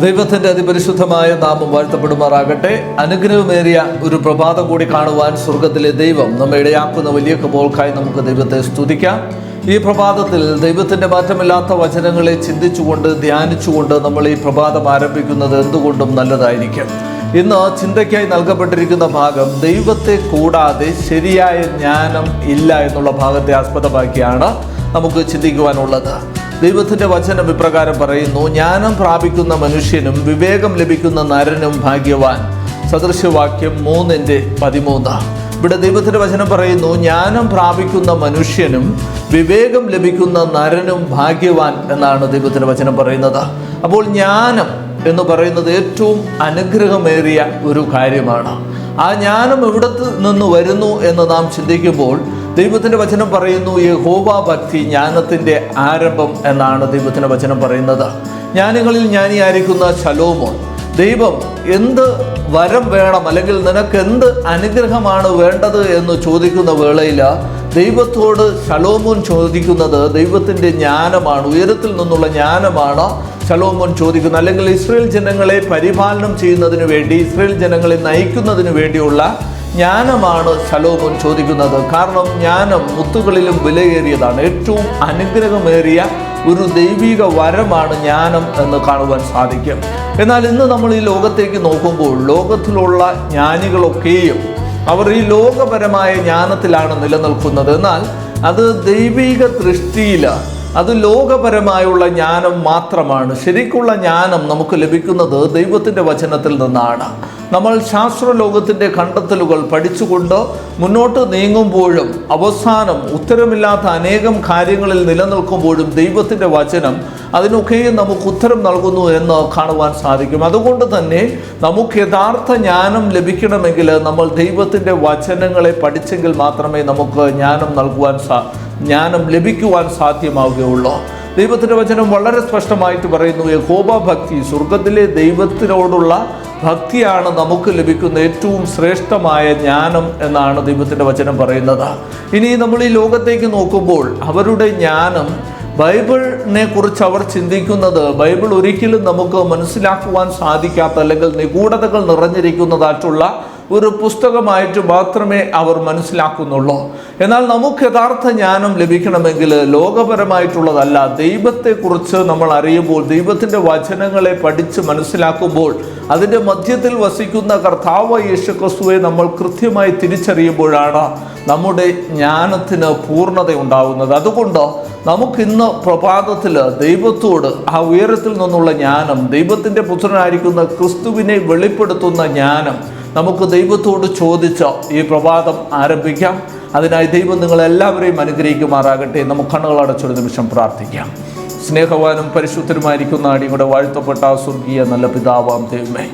ദൈവത്തിന്റെ അതിപരിശുദ്ധമായ നാമം വാഴ്ത്തപ്പെടുമാറാകട്ടെ. അനുഗ്രഹമേറിയ ഒരു പ്രഭാതം കൂടി കാണുവാൻ സ്വർഗത്തിലെ ദൈവം നമ്മെ ഇടയാക്കുന്ന വലിയ കൃപകൾക്കായി നമുക്ക് ദൈവത്തെ സ്തുതിക്കാം. ഈ പ്രഭാതത്തിൽ ദൈവത്തിന്റെ മാറ്റമില്ലാത്ത വചനങ്ങളെ ചിന്തിച്ചുകൊണ്ട് ധ്യാനിച്ചുകൊണ്ട് നമ്മൾ ഈ പ്രഭാതം ആരംഭിക്കുന്നത് എന്തുകൊണ്ടും നല്ലതായിരിക്കും. ഇന്ന് ചിന്തയ്ക്കായി നൽകപ്പെട്ടിരിക്കുന്ന ഭാഗം ദൈവത്തെ കൂടാതെ ശരിയായ ജ്ഞാനം ഇല്ല എന്നുള്ള ഭാഗത്തെ ആസ്പദമാക്കിയാണ് നമുക്ക് ചിന്തിക്കുവാനുള്ളത്. ദൈവത്തിൻ്റെ വചനം ഇപ്രകാരം പറയുന്നു: ജ്ഞാനം പ്രാപിക്കുന്ന മനുഷ്യനും വിവേകം ലഭിക്കുന്ന നരനും ഭാഗ്യവാൻ. സദൃശവാക്യം 3:13. ഇവിടെ ദൈവത്തിൻ്റെ വചനം പറയുന്നു, ജ്ഞാനം പ്രാപിക്കുന്ന മനുഷ്യനും വിവേകം ലഭിക്കുന്ന നരനും ഭാഗ്യവാൻ എന്നാണ് ദൈവത്തിൻ്റെ വചനം പറയുന്നത്. അപ്പോൾ ജ്ഞാനം എന്ന് പറയുന്നത് ഏറ്റവും അനുഗ്രഹമേറിയ ഒരു കാര്യമാണ്. ആ ജ്ഞാനം എവിടെ നിന്ന് വരുന്നു എന്ന് നാം ചിന്തിക്കുമ്പോൾ ദൈവത്തിൻ്റെ വചനം പറയുന്നു, യഹോവ ഭക്തി ജ്ഞാനത്തിൻ്റെ ആരംഭം എന്നാണ് ദൈവത്തിൻ്റെ വചനം പറയുന്നത്. ജ്ഞാനികളിൽ ജ്ഞാനിയായിരിക്കുന്ന ശലോമോൻ ദൈവം എന്ത് വരം വേണം, അല്ലെങ്കിൽ നിനക്ക് എന്ത് അനുഗ്രഹമാണ് വേണ്ടത് എന്ന് ചോദിക്കുന്ന വേളയിൽ ദൈവത്തോട് ശലോമോൻ ചോദിക്കുന്നത് ദൈവത്തിൻ്റെ ജ്ഞാനമാണ്, ഉയരത്തിൽ നിന്നുള്ള ജ്ഞാനമാണ് ശലോമോൻ ചോദിക്കുന്നത്. അല്ലെങ്കിൽ ഇസ്രായേൽ ജനങ്ങളെ പരിപാലനം ചെയ്യുന്നതിന് വേണ്ടി, ഇസ്രായേൽ ജനങ്ങളെ നയിക്കുന്നതിന് വേണ്ടിയുള്ള ജ്ഞാനമാണ് ശലോമോൻ ചോദിക്കുന്നത്. കാരണം ജ്ഞാനം മുത്തുകളിലും വിലയേറിയതാണ്. ഏറ്റവും അനുഗ്രഹമേറിയ ഒരു ദൈവിക വരമാണ് ജ്ഞാനം എന്ന് കാണുവാൻ സാധിക്കും. എന്നാൽ ഇന്ന് നമ്മൾ ഈ ലോകത്തേക്ക് നോക്കുമ്പോൾ ലോകത്തിലുള്ള ജ്ഞാനികളൊക്കെയും അവർ ഈ ലോകപരമായ ജ്ഞാനത്തിലാണ് നിലനിൽക്കുന്നത്. എന്നാൽ അത് ദൈവിക ദൃഷ്ടിയിൽ അത് ലോകപരമായുള്ള ജ്ഞാനം മാത്രമാണ്. ശരിക്കുള്ള ജ്ഞാനം നമുക്ക് ലഭിക്കുന്നത് ദൈവത്തിൻ്റെ വചനത്തിൽ നിന്നാണ്. നമ്മൾ ശാസ്ത്രലോകത്തിൻ്റെ കണ്ടെത്തലുകൾ പഠിച്ചുകൊണ്ട് മുന്നോട്ട് നീങ്ങുമ്പോഴും അവസാനം ഉത്തരമില്ലാത്ത അനേകം കാര്യങ്ങളിൽ നിലനിൽക്കുമ്പോഴും ദൈവത്തിൻ്റെ വചനം അതിനൊക്കെയും നമുക്ക് ഉത്തരം നൽകുന്നു എന്ന് കാണുവാൻ സാധിക്കും. അതുകൊണ്ട് തന്നെ നമുക്ക് യഥാർത്ഥ ജ്ഞാനം ലഭിക്കണമെങ്കിൽ നമ്മൾ ദൈവത്തിൻ്റെ വചനങ്ങളെ പഠിച്ചെങ്കിൽ മാത്രമേ നമുക്ക് ജ്ഞാനം ലഭിക്കുവാൻ സാധ്യമാവുകയുള്ളൂ. ദൈവത്തിൻ്റെ വചനം വളരെ സ്പഷ്ടമായിട്ട് പറയുന്നു, യഹോവ ഭക്തി, സ്വർഗത്തിലെ ദൈവത്തിനോടുള്ള ഭക്തിയാണ് നമുക്ക് ലഭിക്കുന്ന ഏറ്റവും ശ്രേഷ്ഠമായ ജ്ഞാനം എന്നാണ് ദൈവത്തിൻ്റെ വചനം പറയുന്നത്. ഇനി നമ്മൾ ഈ ലോകത്തേക്ക് നോക്കുമ്പോൾ അവരുടെ ജ്ഞാനം, ബൈബിളിനെ കുറിച്ച് അവർ ചിന്തിക്കുന്നത് ബൈബിൾ ഒരിക്കലും നമുക്ക് മനസ്സിലാക്കുവാൻ സാധിക്കാത്ത, അല്ലെങ്കിൽ നിഗൂഢതകൾ നിറഞ്ഞിരിക്കുന്നതായിട്ടുള്ള ഒരു പുസ്തകമായിട്ട് മാത്രമേ അവർ മനസ്സിലാക്കുന്നുള്ളൂ. എന്നാൽ നമുക്ക് യഥാർത്ഥ ജ്ഞാനം ലഭിക്കണമെങ്കിൽ ലോകപരമായിട്ടുള്ളതല്ല, ദൈവത്തെക്കുറിച്ച് നമ്മൾ അറിയുമ്പോൾ, ദൈവത്തിൻ്റെ വചനങ്ങളെ പഠിച്ച് മനസ്സിലാക്കുമ്പോൾ, അതിൻ്റെ മധ്യത്തിൽ വസിക്കുന്ന കർത്താവ് യേശു ക്രിസ്തുവെ നമ്മൾ കൃത്യമായി തിരിച്ചറിയുമ്പോഴാണ് നമ്മുടെ ജ്ഞാനത്തിന് പൂർണ്ണത ഉണ്ടാകുന്നത്. അതുകൊണ്ട് നമുക്കിന്ന് പ്രഭാതത്തിൽ ദൈവത്തോട് ആ ഉയരത്തിൽ നിന്നുള്ള ജ്ഞാനം, ദൈവത്തിൻ്റെ പുത്രനായിരിക്കുന്ന ക്രിസ്തുവിനെ വെളിപ്പെടുത്തുന്ന ജ്ഞാനം നമുക്ക് ദൈവത്തോട് ചോദിച്ച് ഈ പ്രഭാതം ആരംഭിക്കാം. അതിനായി ദൈവം നിങ്ങളെല്ലാവരെയും അനുഗ്രഹിക്കുമാറാകട്ടെ. നമുക്ക് കണ്ണുകളടച്ചൊരു നിമിഷം പ്രാർത്ഥിക്കാം. സ്നേഹവാനും പരിശുദ്ധരുമായിരിക്കുന്ന അടിയുടെ വാഴ്ത്തപ്പെട്ട സ്വർഗീയ നല്ല പിതാവാം ദൈവമേ,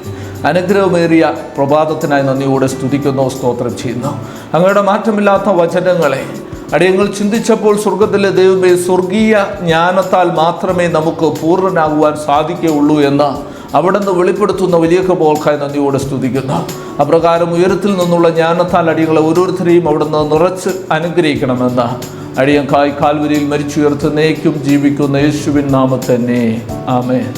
അനുഗ്രഹമേറിയ പ്രഭാതത്തിനായി നന്ദിയോടെ സ്തുതിക്കുന്നു, സ്തോത്രം ചെയ്യുന്നു. അങ്ങയുടെ മാറ്റമില്ലാത്ത വചനങ്ങളെ അടിയങ്ങൾ ചിന്തിച്ചപ്പോൾ സ്വർഗത്തിലെ ദൈവമേ, സ്വർഗീയ ജ്ഞാനത്താൽ മാത്രമേ നമുക്ക് പൂർണ്ണനാകുവാൻ സാധിക്കുകയുള്ളൂ എന്ന് അവിടുന്ന് വെളിപ്പെടുത്തുന്ന വലിയ കൃപകൾക്കായി നന്ദിയോടെ സ്തുതിക്കുന്നു. അപ്രകാരം ഉയരത്തിൽ നിന്നുള്ള ജ്ഞാനത്താൽ അടിയങ്ങളെ ഓരോരുത്തരെയും അവിടുന്ന് നിറച്ച് അനുഗ്രഹിക്കണമെന്ന് അടിയങ്കായി കാൽവരിയിൽ മരിച്ചുയർത്ത് എന്നേക്കും ജീവിക്കുന്ന യേശുവിൻ നാമത്തിൽ തന്നെ ആമേൻ.